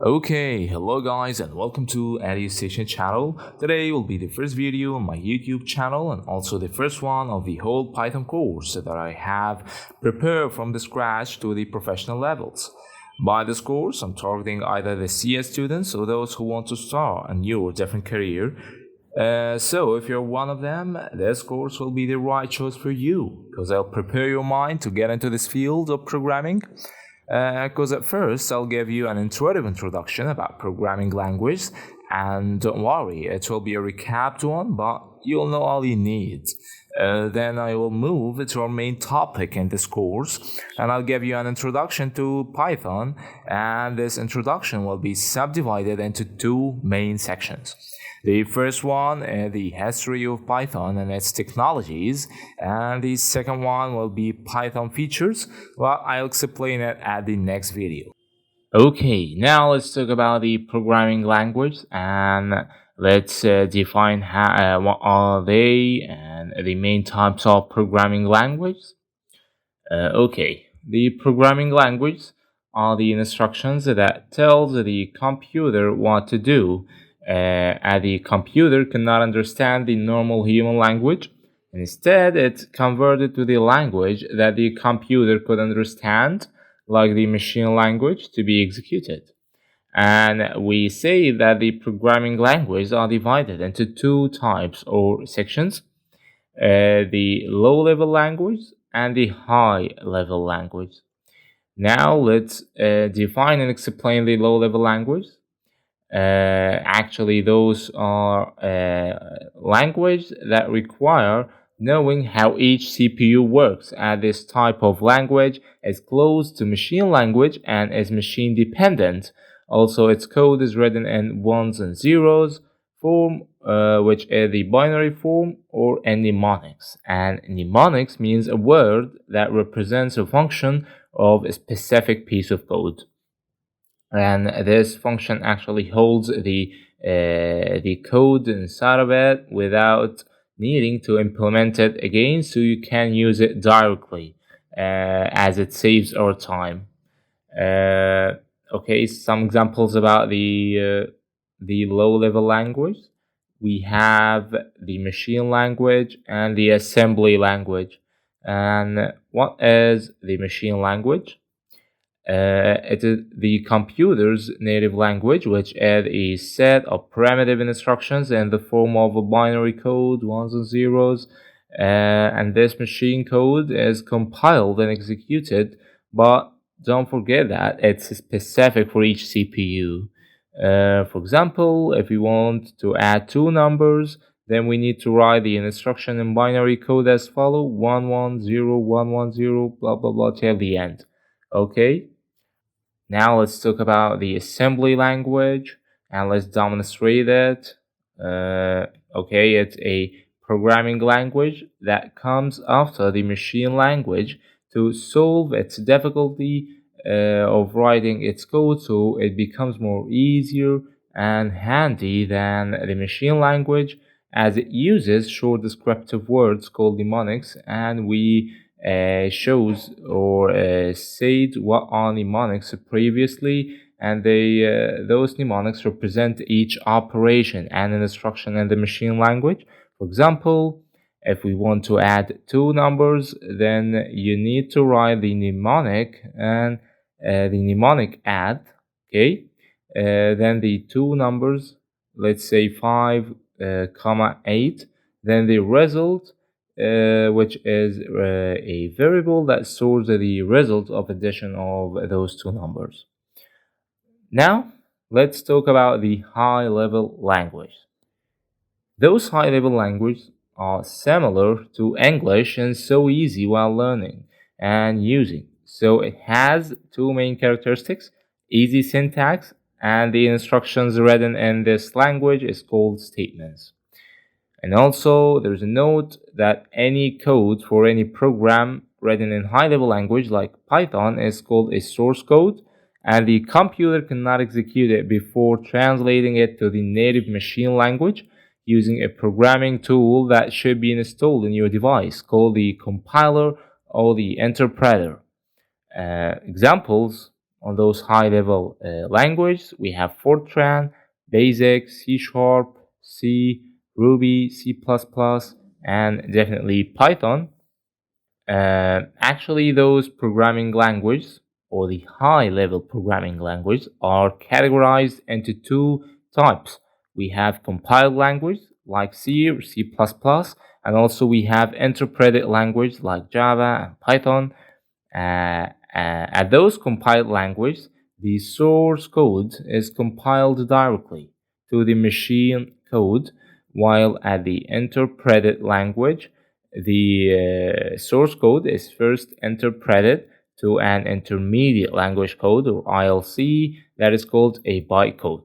Okay, hello guys and welcome to EduStation channel. Today will be the first video on my YouTube channel and also the first one of the whole Python course that I have prepared from the scratch to the professional levels. By this course, I'm targeting either the CS students or those who want to start a new or different career. So if you're one of them, this course will be the right choice for you because I'll prepare your mind to get into this field of programming. Because at first I'll give you an introduction about programming language, and don't worry, it will be a recapped one, but you'll know all you need. Then I will move to our main topic in this course, and I'll give you an introduction to Python, and this introduction will be subdivided into two main sections. The first one, the history of Python and its technologies, and the second one will be Python features. Well, I'll explain it at the next video. Okay, now let's talk about the programming language and let's define what are they and the main types of programming languages. Okay, the programming languages are the instructions that tells the computer what to do. And the computer cannot understand the normal human language. Instead, it's converted to the language that the computer could understand, like the machine language, to be executed. And we say that the programming languages are divided into two types or sections, the low-level language and the high-level language. Now let's define and explain the low-level language. Actually, those are language that require knowing how each CPU works, and this type of language is close to machine language and is machine dependent. Also, its code is written in ones and zeros form, which is the binary form, or in mnemonics. And mnemonics means a word that represents a function of a specific piece of code. And this function actually holds the code inside of it without needing to implement it again, so you can use it directly as it saves our time. Okay, some examples about the low-level language. We have the machine language and the assembly language. And what is the machine language? It is the computer's native language, which is a set of primitive instructions in the form of a binary code, ones and zeros, and this machine code is compiled and executed, but don't forget that it's specific for each CPU. For example, if we want to add two numbers, then we need to write the instruction in binary code as follow: 110110, blah blah blah till the end. Okay. Now let's talk about the assembly language and let's demonstrate it. Okay, it's a programming language that comes after the machine language to solve its difficulty of writing its code, so it becomes more easier and handy than the machine language, as it uses short descriptive words called mnemonics, and we shows or said what are mnemonics previously, and those mnemonics represent each operation and instruction in the machine language. For example, if we want to add two numbers, then you need to write the mnemonic and the mnemonic add. Okay, then the two numbers, let's say 5, 8, then the result, which is a variable that stores the result of addition of those two numbers. Now, let's talk about the high-level language. Those high-level languages are similar to English and so easy while learning and using. So it has two main characteristics: easy syntax, and the instructions written in this language is called statements. And also, there's a note that any code for any program written in high-level language like Python is called a source code, and the computer cannot execute it before translating it to the native machine language using a programming tool that should be installed in your device called the compiler or the interpreter. Examples on those high-level languages, we have Fortran, Basic, C Sharp, C, Ruby, C++, and definitely Python. Actually, those programming languages or the high-level programming languages are categorized into two types. We have compiled language like C or C++, and also we have interpreted language like Java and Python. At those compiled languages, the source code is compiled directly to the machine code, while at the interpreted language, the source code is first interpreted to an intermediate language code or ILC that is called a bytecode.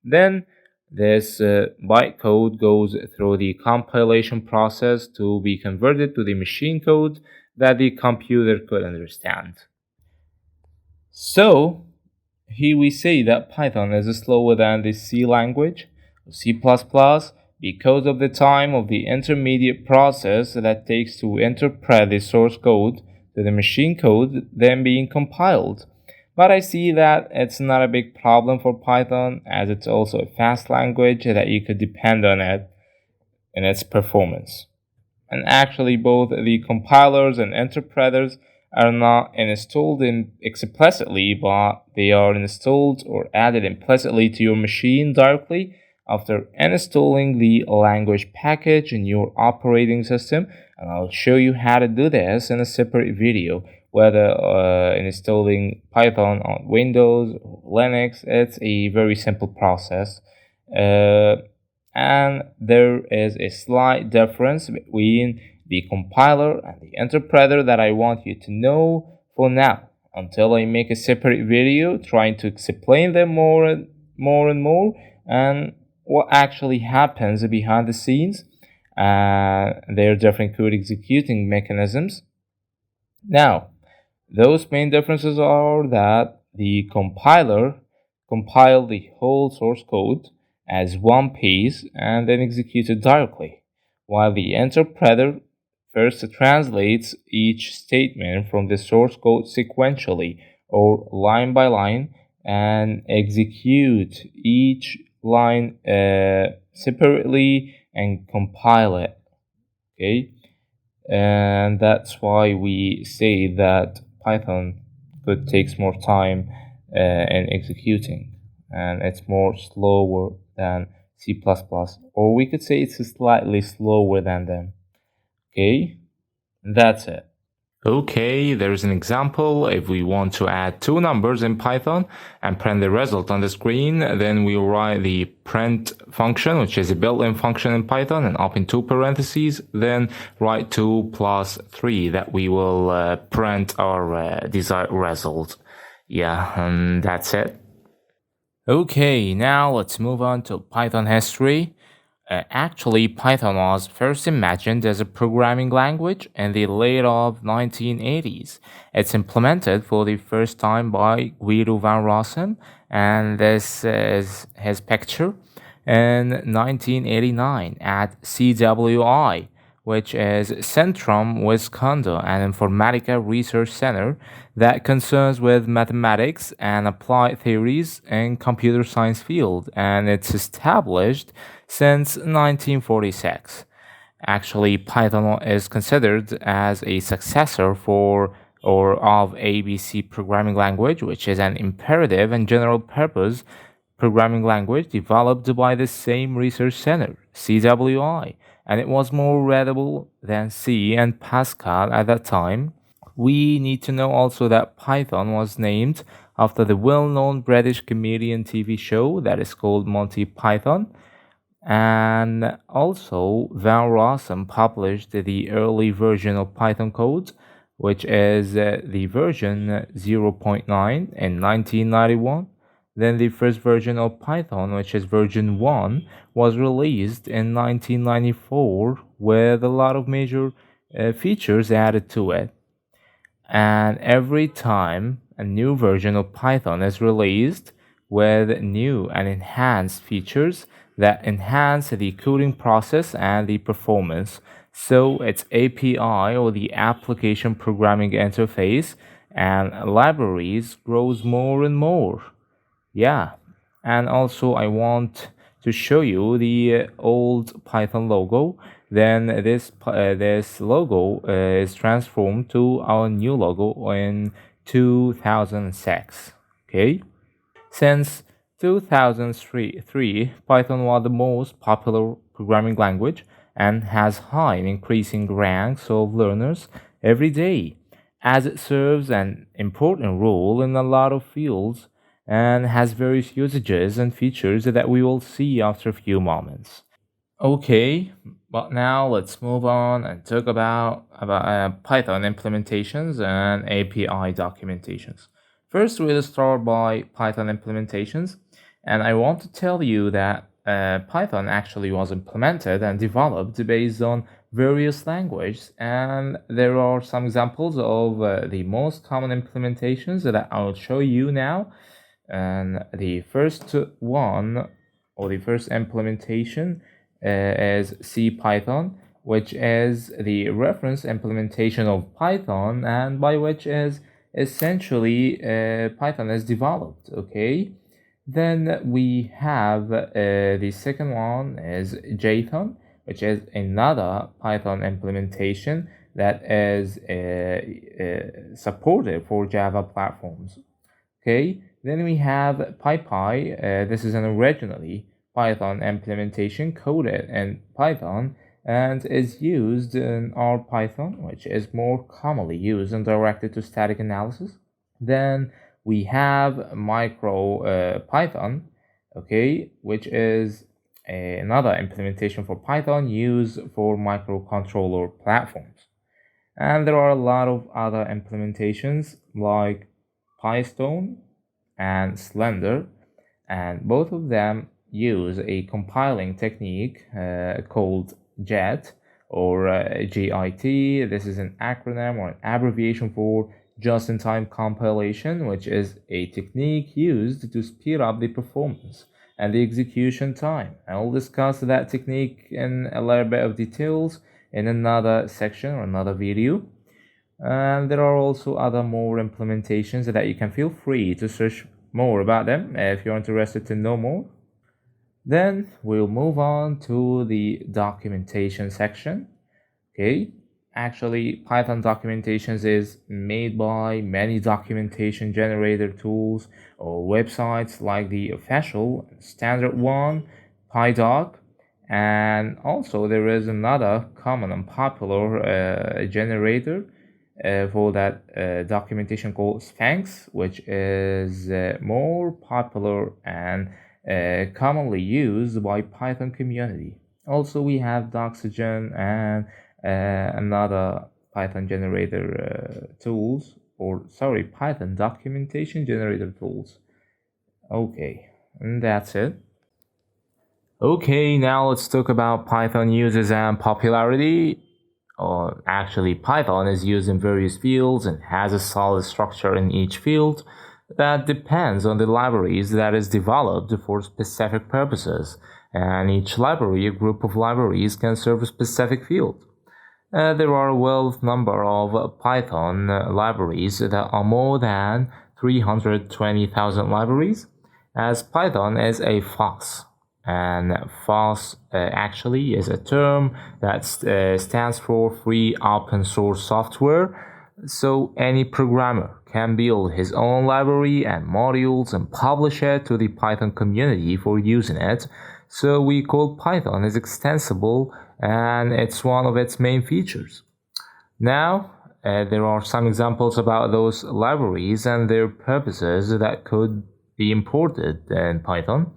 Then this bytecode goes through the compilation process to be converted to the machine code that the computer could understand. So here we say that Python is slower than the C language, C++, because of the time of the intermediate process that takes to interpret the source code to the machine code then being compiled. But I see that it's not a big problem for Python, as it's also a fast language that you could depend on it in its performance. And actually both the compilers and interpreters are not installed explicitly, but they are installed or added implicitly to your machine directly after installing the language package in your operating system. And I'll show you how to do this in a separate video, whether installing Python on Windows or Linux. It's a very simple process. And there is a slight difference between the compiler and the interpreter that I want you to know for now, until I make a separate video trying to explain them more and and what actually happens behind the scenes, their different code executing mechanisms. Now, those main differences are that the compiler compiled the whole source code as one piece and then executed directly, while the interpreter first translates each statement from the source code sequentially or line by line and execute each line separately and compile it. Okay, and that's why we say that Python could takes more time in executing, and it's more slower than C++, or we could say it's slightly slower than them. Okay, that's it. Okay, there's an example. If we want to add two numbers in Python and print the result on the screen, then we write the print function, which is a built-in function in Python, and open two parentheses, then write 2 plus 3 that we will print our desired result. Yeah, and that's it. Okay, now let's move on to Python history. Actually, Python was first imagined as a programming language in the late of 1980s. It's implemented for the first time by Guido van Rossum, and this is his picture, in 1989 at CWI, which is Centrum Wisconsin, an Informatica research center that concerns with mathematics and applied theories in computer science field, and it's established since 1946. Actually, Python is considered as a successor for or of ABC programming language, which is an imperative and general purpose programming language developed by the same research center, CWI, and it was more readable than C and Pascal at that time. We need to know also that Python was named after the well-known British comedian TV show that is called Monty Python. And also, Van Rossum published the early version of Python code, which is the version 0.9 in 1991. Then the first version of Python, which is version 1, was released in 1994 with a lot of major features added to it. And every time a new version of Python is released with new and enhanced features that enhance the coding process and the performance. So its API, or the application programming interface, and libraries grows more and more. Yeah, and also I want to show you the old Python logo. Then this logo is transformed to our new logo in 2006. Okay, since 2003, Python was the most popular programming language and has high and increasing ranks of learners every day, as it serves an important role in a lot of fields and has various usages and features that we will see after a few moments. Okay, but now let's move on and talk about Python implementations and API documentations. First, we'll start by Python implementations, and I want to tell you that Python actually was implemented and developed based on various languages, and there are some examples of the most common implementations that I'll show you now. And the first one, or the first implementation, is CPython, which is the reference implementation of Python, and by which is essentially Python is developed. Okay, then we have the second one is Jython, which is another Python implementation that is supported for Java platforms. Okay, then we have PyPy. This is an originally Python implementation coded in Python and is used in RPython, which is more commonly used and directed to static analysis. Then we have MicroPython, okay, which is another implementation for Python used for microcontroller platforms. And there are a lot of other implementations like Pystone and Slender, and both of them use a compiling technique called JIT or JIT. This is an acronym or an abbreviation for just-in-time compilation, which is a technique used to speed up the performance and the execution time. I'll discuss that technique in a little bit of details in another section or another video. And there are also other more implementations that you can feel free to search more about them if you're interested to know more. Then we'll move on to the documentation section. Okay, actually Python documentations is made by many documentation generator tools or websites like the official standard one, PyDoc, and also there is another common and popular generator for that documentation called Sphinx, which is more popular and commonly used by Python community. Also, we have Doxygen and another Python generator tools, or sorry, Python documentation generator tools. Okay, and that's it. Okay, now let's talk about Python uses and popularity. Actually, Python is used in various fields and has a solid structure in each field that depends on the libraries that is developed for specific purposes, and each library, a group of libraries, can serve a specific field. There are a wealth number of Python libraries that are more than 320,000 libraries, as Python is a FOSS. And FOSS actually is a term that stands for free open source software. So any programmer can build his own library and modules and publish it to the Python community for using it. So we call Python as extensible, and it's one of its main features. Now, there are some examples about those libraries and their purposes that could be imported in Python.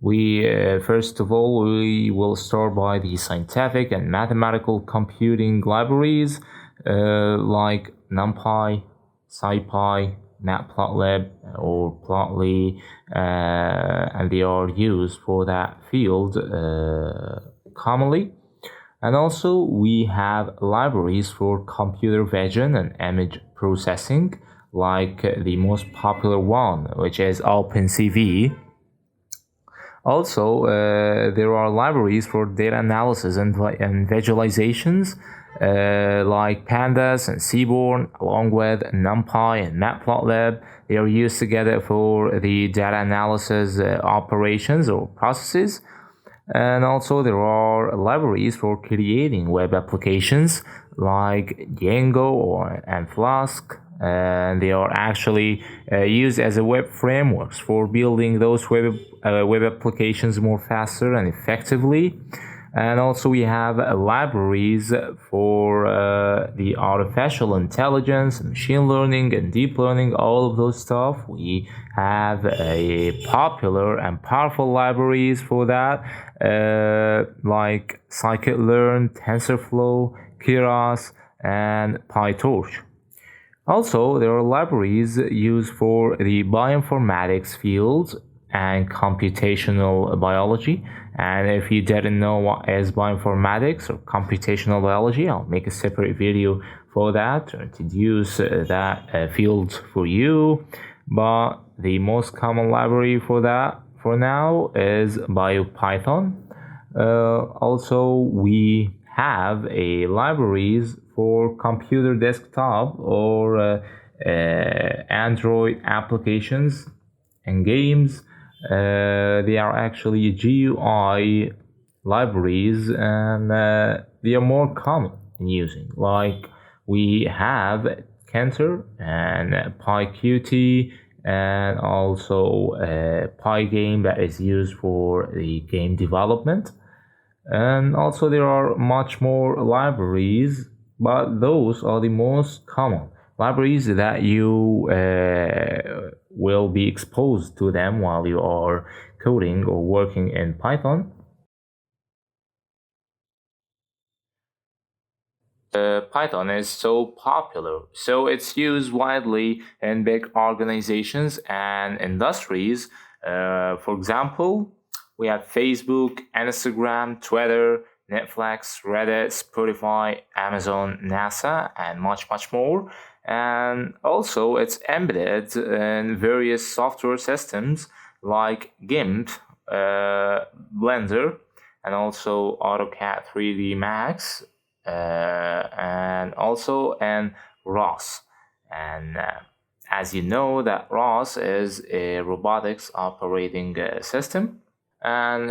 First of all, we will start by the scientific and mathematical computing libraries like NumPy, SciPy, Matplotlib, or Plotly, and they are used for that field commonly. And also, we have libraries for computer vision and image processing, like the most popular one, which is OpenCV. Also, there are libraries for data analysis and visualizations like Pandas and Seaborn, along with NumPy and Matplotlib. They are used together for the data analysis operations or processes. And also, there are libraries for creating web applications like Django and Flask, and they are actually used as a web frameworks for building those web applications more faster and effectively. And also we have libraries for the artificial intelligence, machine learning, and deep learning, all of those stuff. We have a popular and powerful libraries for that, like scikit-learn, TensorFlow, Keras, and PyTorch. Also, there are libraries used for the bioinformatics field and computational biology. And if you didn't know what is bioinformatics or computational biology, I'll make a separate video for that to introduce that field for you. But the most common library for that for now is BioPython. Also, we have a libraries for computer desktop or Android applications and games. They are actually GUI libraries, and they are more common in using. Like we have Cantor and PyQt, and also Pygame that is used for the game development. And also there are much more libraries, but those are the most common libraries that you will be exposed to them while you are coding or working in Python. Python is so popular, so it's used widely in big organizations and industries. For example, we have Facebook, Instagram, Twitter, Netflix, Reddit, Spotify, Amazon, NASA, and much more. And also it's embedded in various software systems like GIMP, Blender, and also AutoCAD 3D Max, and also in ROS. And as you know, that ROS is a robotics operating system, and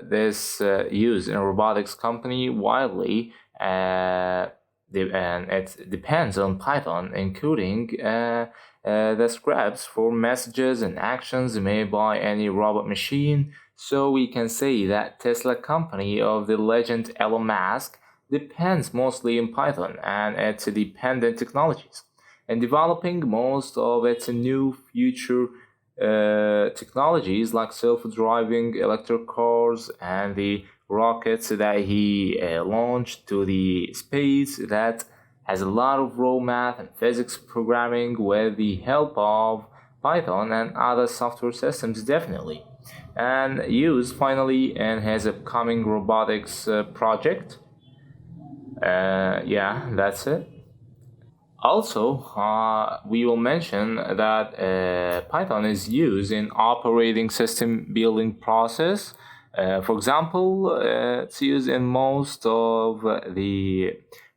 this used in a robotics company widely, and it depends on Python, including the scripts for messages and actions made by any robot machine. So we can say that Tesla company of the legend Elon Musk depends mostly on Python and its dependent technologies, and developing most of its new future technologies like self-driving electric cars and the rockets that he launched to the space. That has a lot of raw math and physics programming with the help of Python and other software systems, definitely, and used finally in his upcoming robotics project. Yeah, that's it. Also, we will mention that Python is used in operating system building process. For example, it's used in most of the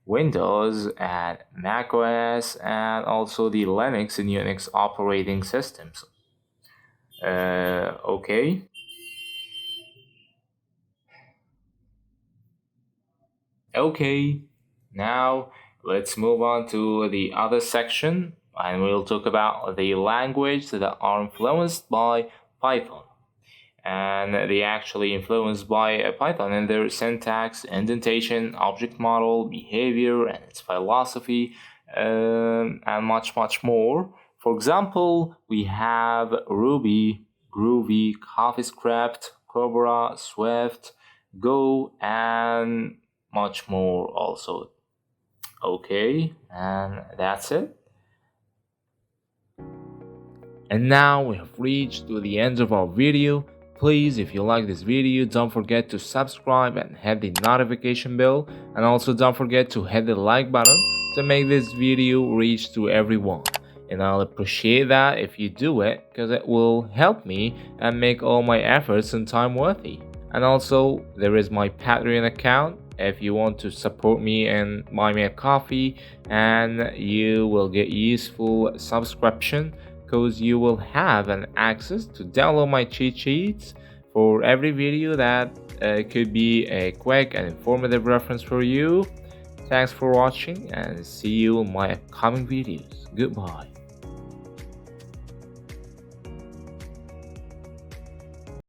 Windows and Mac OS, and also the Linux and Unix operating systems. Okay. Okay, now let's move on to the other section, and we'll talk about the languages that are influenced by Python. And they actually influenced by Python in their syntax, indentation, object model, behavior, and its philosophy, and much more. For example, we have Ruby, Groovy, CoffeeScript, Cobra, Swift, Go, and much more also. Okay, and that's it. And now we have reached to the end of our video. Please, if you like this video, don't forget to subscribe and hit the notification bell, and also don't forget to hit the like button to make this video reach to everyone. and I'll appreciate that if you do it because it will help me and make all my efforts and time worthy. And also, there is my Patreon account if you want to support me and buy me a coffee, and you will get useful subscription because you will have an access to download my cheat sheets for every video that could be a quick and informative reference for you. Thanks for watching and see you in my upcoming videos. Goodbye.